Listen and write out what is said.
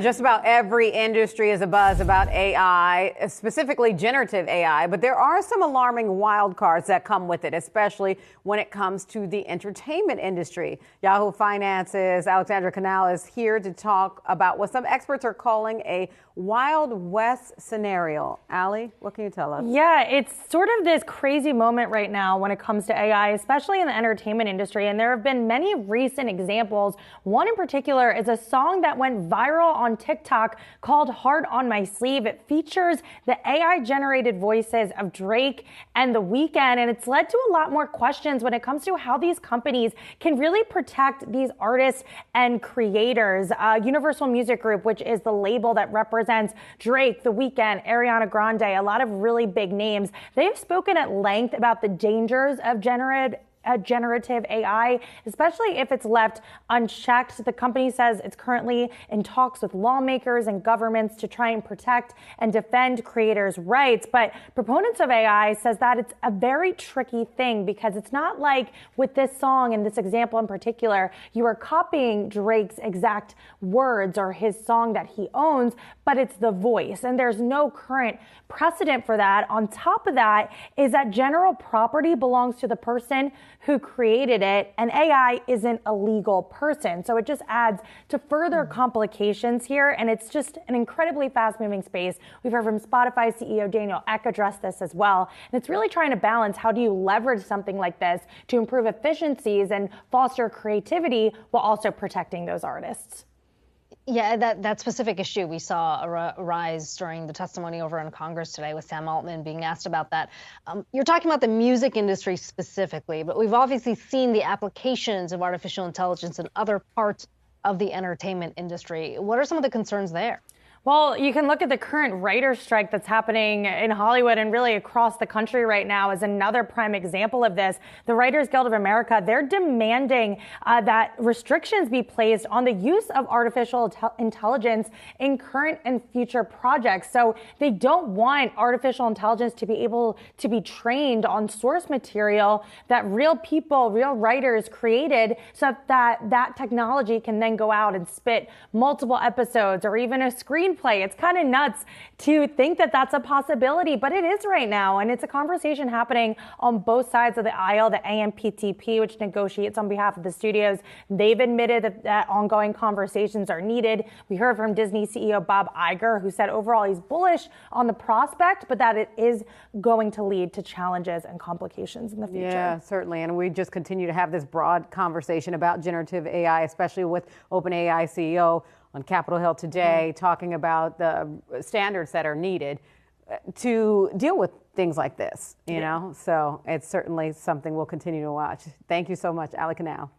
Just about every industry is abuzz about AI, specifically generative AI, but there are some alarming wild cards that come with it, especially when it comes to the entertainment industry. Yahoo Finance's Allie Canal is here to talk about what some experts are calling a Wild West scenario. Allie, what can you tell us? Yeah, it's sort of this crazy moment right now when it comes to AI, especially in the entertainment industry. And there have been many recent examples. One in particular is a song that went viral on TikTok called Heart on My Sleeve. It features the AI generated voices of Drake and The Weeknd. And it's led to a lot more questions when it comes to how these companies can really protect these artists and creators. Universal Music Group, which is the label that represents Drake, The Weeknd, Ariana Grande, a lot of really big names. They have spoken at length about the dangers of generative AI, especially if it's left unchecked. The company says it's currently in talks with lawmakers and governments to try and protect and defend creators' rights. But proponents of AI says that it's a very tricky thing because it's not like with this song and this example in particular, you are copying Drake's exact words or his song that he owns, but it's the voice. And there's no current precedent for that. On top of that is that general property belongs to the person who created it, and AI isn't a legal person. So it just adds to further complications here, and it's just an incredibly fast-moving space. We've heard from Spotify CEO Daniel Ek address this as well, and it's really trying to balance how do you leverage something like this to improve efficiencies and foster creativity while also protecting those artists. Yeah, that specific issue we saw arise during the testimony over in Congress today with Sam Altman being asked about that. You're talking about the music industry specifically, but we've obviously seen the applications of artificial intelligence in other parts of the entertainment industry. What are some of the concerns there? Well, you can look at the current writer's strike that's happening in Hollywood and really across the country right now as another prime example of this. The Writers Guild of America, they're demanding that restrictions be placed on the use of artificial intelligence in current and future projects. So they don't want artificial intelligence to be able to be trained on source material that real people, real writers created, so that that technology can then go out and spit multiple episodes or even a screenplay. It's kind of nuts to think that that's a possibility, but it is right now. And it's a conversation happening on both sides of the aisle. The AMPTP, which negotiates on behalf of the studios, they've admitted that ongoing conversations are needed. We heard from Disney CEO Bob Iger, who said overall he's bullish on the prospect, but that it is going to lead to challenges and complications in the future. Yeah, certainly. And we just continue to have this broad conversation about generative AI, especially with OpenAI CEO on Capitol Hill today, talking about the standards that are needed to deal with things like this, you know? So it's certainly something we'll continue to watch. Thank you so much, Allie Canal.